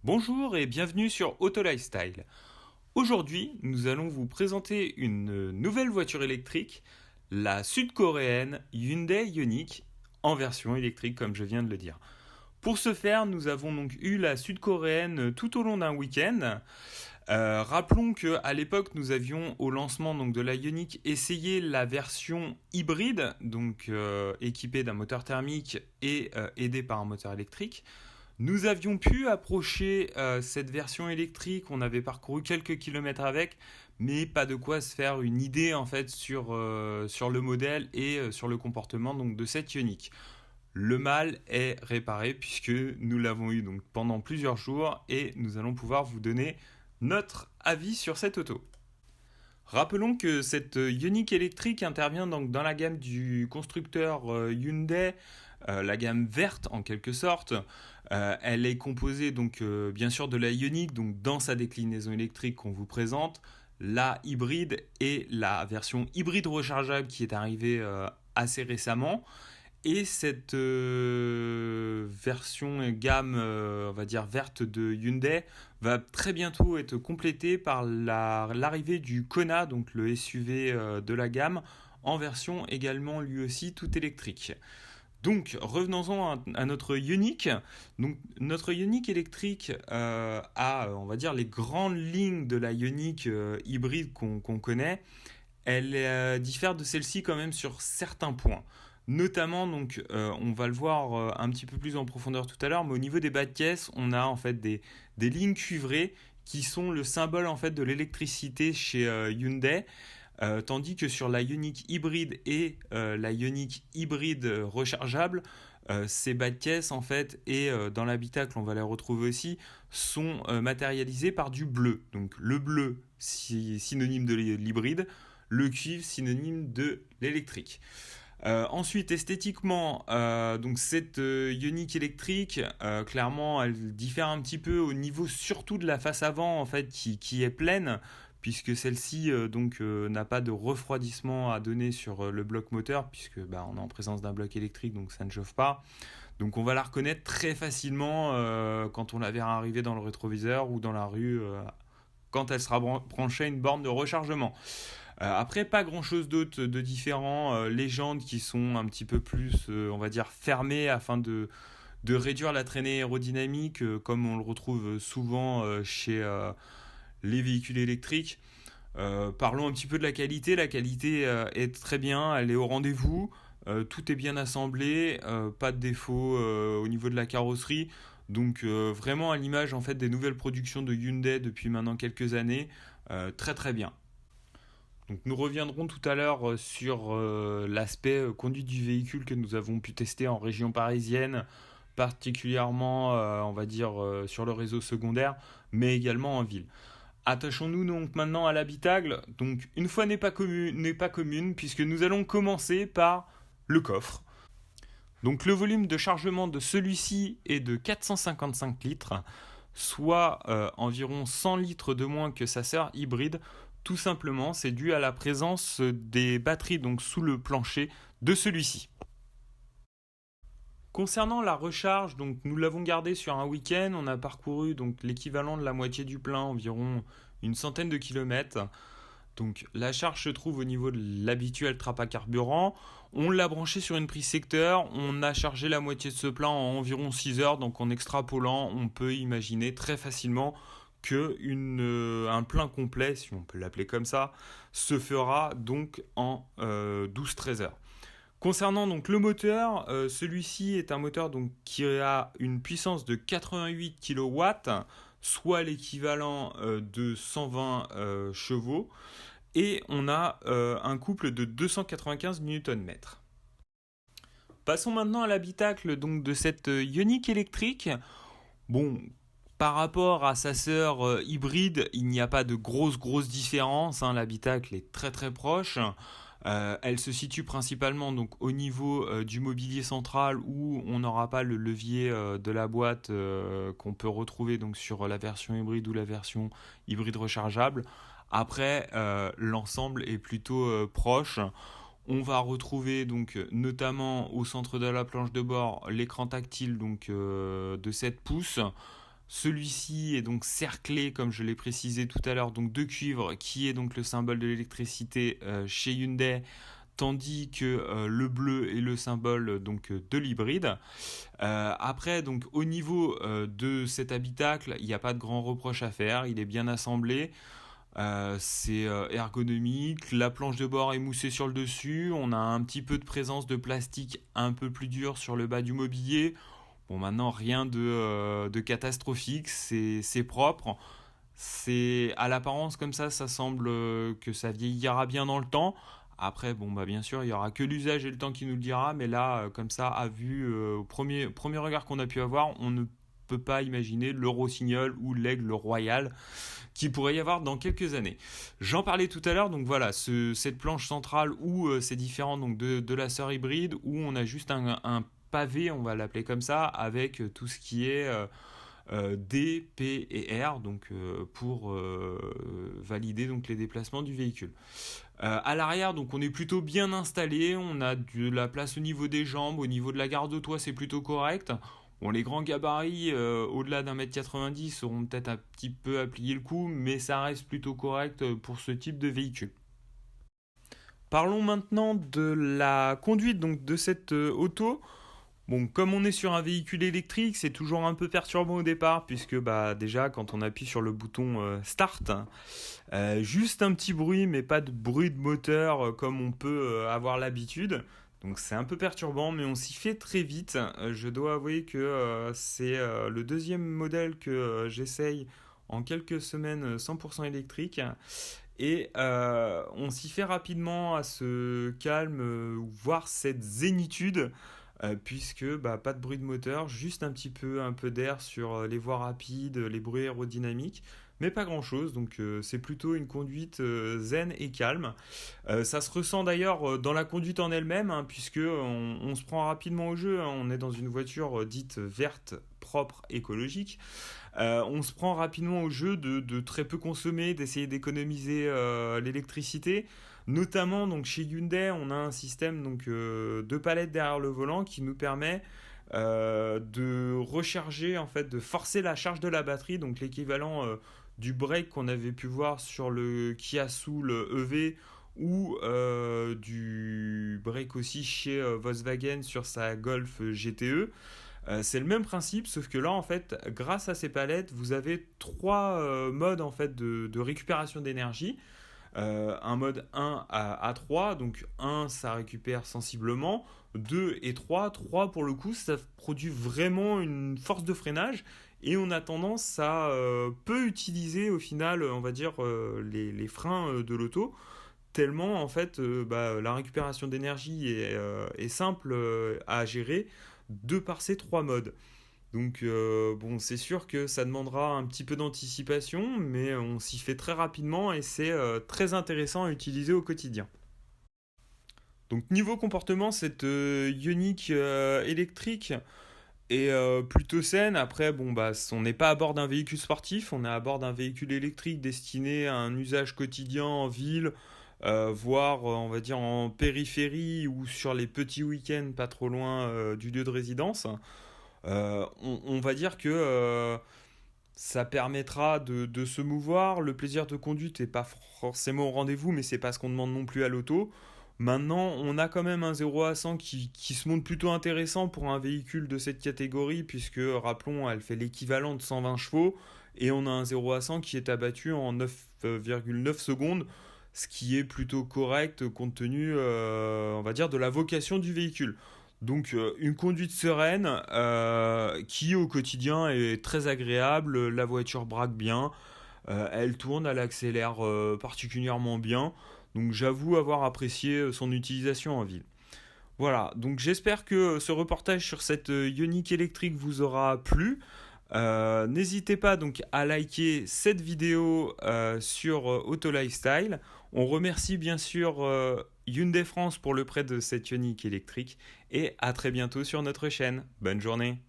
Bonjour et bienvenue sur Auto Lifestyle. Aujourd'hui, nous allons vous présenter une nouvelle voiture électrique, la sud-coréenne Hyundai Ioniq, en version électrique comme je viens de le dire. Pour ce faire, nous avons donc eu la sud-coréenne tout au long d'un week-end. Rappelons qu'à l'époque, nous avions au lancement donc, de la Ioniq essayé la version hybride, donc équipée d'un moteur thermique et aidée par un moteur électrique. Nous avions pu approcher cette version électrique, on avait parcouru quelques kilomètres avec, mais pas de quoi se faire une idée en fait sur le modèle et sur le comportement donc, de cette Ioniq. Le mal est réparé puisque nous l'avons eu donc pendant plusieurs jours et nous allons pouvoir vous donner notre avis sur cette auto. Rappelons que cette Ioniq électrique intervient donc dans la gamme du constructeur Hyundai, la gamme verte en quelque sorte. Elle est composée donc bien sûr de la Ioniq, donc dans sa déclinaison électrique qu'on vous présente, la hybride et la version hybride rechargeable qui est arrivée assez récemment. Et cette version gamme, on va dire verte de Hyundai, va très bientôt être complétée par l'arrivée du Kona, donc le SUV de la gamme, en version également lui aussi tout électrique. Donc revenons-en à notre Ioniq. Donc notre Ioniq électrique a, on va dire, les grandes lignes de la Ioniq hybride qu'on connaît. Elle diffère de celle-ci quand même sur certains points. Notamment, donc, on va le voir un petit peu plus en profondeur tout à l'heure, mais au niveau des bas de caisse, on a en fait des lignes cuivrées qui sont le symbole en fait de l'électricité chez Hyundai, tandis que sur la Ioniq hybride et la Ioniq hybride rechargeable, ces bas de caisse en fait et dans l'habitacle on va les retrouver aussi sont matérialisés par du bleu. Donc le bleu synonyme de l'hybride, le cuivre synonyme de l'électrique. Ensuite, esthétiquement, donc cette Ioniq électrique, clairement, elle diffère un petit peu au niveau surtout de la face avant, en fait, qui est pleine, puisque celle-ci n'a pas de refroidissement à donner sur le bloc moteur, puisque on est en présence d'un bloc électrique, donc ça ne chauffe pas. Donc on va la reconnaître très facilement quand on la verra arriver dans le rétroviseur ou dans la rue quand elle sera branchée à une borne de rechargement. Après, pas grand chose d'autre de différent. Les jantes qui sont un petit peu plus, on va dire, fermées afin de réduire la traînée aérodynamique, comme on le retrouve souvent chez les véhicules électriques. Parlons un petit peu de la qualité. La qualité est très bien, elle est au rendez-vous. Tout est bien assemblé, pas de défaut au niveau de la carrosserie. Donc vraiment à l'image en fait des nouvelles productions de Hyundai depuis maintenant quelques années, très très bien. Donc nous reviendrons tout à l'heure sur l'aspect conduite du véhicule que nous avons pu tester en région parisienne, particulièrement on va dire sur le réseau secondaire, mais également en ville. Attachons-nous donc maintenant à l'habitacle. Donc une fois n'est pas commune puisque nous allons commencer par le coffre. Donc le volume de chargement de celui-ci est de 455 litres, soit environ 100 litres de moins que sa sœur hybride. Tout simplement, c'est dû à la présence des batteries donc sous le plancher de celui-ci. Concernant la recharge, donc nous l'avons gardé sur un week-end, on a parcouru donc l'équivalent de la moitié du plein, environ une centaine de kilomètres. Donc la charge se trouve au niveau de l'habituel trappe à carburant. On l'a branché sur une prise secteur, on a chargé la moitié de ce plein en environ 6 heures, donc en extrapolant, on peut imaginer très facilement qu'un plein complet, si on peut l'appeler comme ça, se fera donc en 12-13 heures. Concernant donc le moteur, celui-ci est un moteur donc, qui a une puissance de 88 kW, soit l'équivalent de 120 chevaux, et on a un couple de 295 Nm. Passons maintenant à l'habitacle donc, de cette Ioniq électrique. Bon, par rapport à sa sœur hybride, il n'y a pas de grosse différence. L'habitacle est très très proche. Elle se situe principalement donc, au niveau du mobilier central où on n'aura pas le levier de la boîte qu'on peut retrouver donc, sur la version hybride ou la version hybride rechargeable. Après, l'ensemble est plutôt proche. On va retrouver donc notamment au centre de la planche de bord l'écran tactile donc, de 7 pouces. Celui-ci est donc cerclé, comme je l'ai précisé tout à l'heure, donc de cuivre, qui est donc le symbole de l'électricité chez Hyundai, tandis que le bleu est le symbole donc de l'hybride. Après, donc au niveau de cet habitacle, il n'y a pas de grand reproche à faire, il est bien assemblé. C'est ergonomique, la planche de bord est moussée sur le dessus, on a un petit peu de présence de plastique un peu plus dur sur le bas du mobilier. Bon, maintenant, rien de catastrophique, c'est propre. C'est à l'apparence comme ça semble que ça vieillira bien dans le temps. Après, bon, bah, bien sûr, il y aura que l'usage et le temps qui nous le dira, mais là, comme ça, à vue, au premier regard qu'on a pu avoir, on ne peut pas imaginer le rossignol ou l'aigle royal qui pourrait y avoir dans quelques années. J'en parlais tout à l'heure, donc voilà, cette planche centrale où c'est différent donc de la sœur hybride, où on a juste un pavé, on va l'appeler comme ça, avec tout ce qui est D, P et R, donc pour valider donc les déplacements du véhicule. À l'arrière, donc on est plutôt bien installé, on a de la place au niveau des jambes, au niveau de la garde de toit, c'est plutôt correct. Bon, les grands gabarits, au-delà d'1,90 m, auront peut-être un petit peu à plier le coup, mais ça reste plutôt correct pour ce type de véhicule. Parlons maintenant de la conduite donc, de cette auto. Bon, comme on est sur un véhicule électrique, c'est toujours un peu perturbant au départ, puisque bah, déjà, quand on appuie sur le bouton Start, juste un petit bruit, mais pas de bruit de moteur comme on peut avoir l'habitude. Donc c'est un peu perturbant, mais on s'y fait très vite. Je dois avouer que c'est le deuxième modèle que j'essaye en quelques semaines 100% électrique. Et on s'y fait rapidement à ce calme, voire cette zénitude, puisque bah, pas de bruit de moteur, juste un peu d'air sur les voies rapides, les bruits aérodynamiques, mais pas grand chose, donc c'est plutôt une conduite zen et calme. Ça se ressent d'ailleurs dans la conduite en elle-même, hein, puisque on se prend rapidement au jeu, hein. On est dans une voiture dite verte, propre, écologique. On se prend rapidement au jeu de très peu consommer, d'essayer d'économiser l'électricité. Notamment donc chez Hyundai, on a un système donc, de palette derrière le volant qui nous permet de recharger, en fait, de forcer la charge de la batterie, donc l'équivalent du break qu'on avait pu voir sur le Kia Soul EV ou du break aussi chez Volkswagen sur sa Golf GTE. C'est le même principe, sauf que là, en fait, grâce à ces palettes, vous avez trois modes en fait, de récupération d'énergie. Un mode 1 à 3, donc 1 ça récupère sensiblement, 2 et 3 pour le coup ça produit vraiment une force de freinage et on a tendance à peu utiliser au final on va dire les freins de l'auto tellement en fait bah, la récupération d'énergie est simple à gérer de par ces trois modes. Donc bon, c'est sûr que ça demandera un petit peu d'anticipation, mais on s'y fait très rapidement et c'est très intéressant à utiliser au quotidien. Donc niveau comportement, cette Ioniq électrique est plutôt saine. Après, bon bah, on n'est pas à bord d'un véhicule sportif, on est à bord d'un véhicule électrique destiné à un usage quotidien en ville, voire on va dire en périphérie ou sur les petits week-ends pas trop loin du lieu de résidence. On va dire que ça permettra de se mouvoir. Le plaisir de conduite n'est pas forcément au rendez-vous, mais c'est pas ce qu'on demande non plus à l'auto. Maintenant, on a quand même un 0 à 100 qui se montre plutôt intéressant pour un véhicule de cette catégorie, puisque, rappelons, elle fait l'équivalent de 120 chevaux, et on a un 0 à 100 qui est abattu en 9,9 secondes, ce qui est plutôt correct compte tenu, on va dire, de la vocation du véhicule. Donc une conduite sereine qui au quotidien est très agréable, la voiture braque bien, elle tourne, elle accélère particulièrement bien, donc j'avoue avoir apprécié son utilisation en ville. Voilà, donc j'espère que ce reportage sur cette Ioniq électrique vous aura plu. N'hésitez pas donc à liker cette vidéo sur Auto Lifestyle. On remercie bien sûr Hyundai France pour le prêt de cette Ioniq électrique et à très bientôt sur notre chaîne. Bonne journée.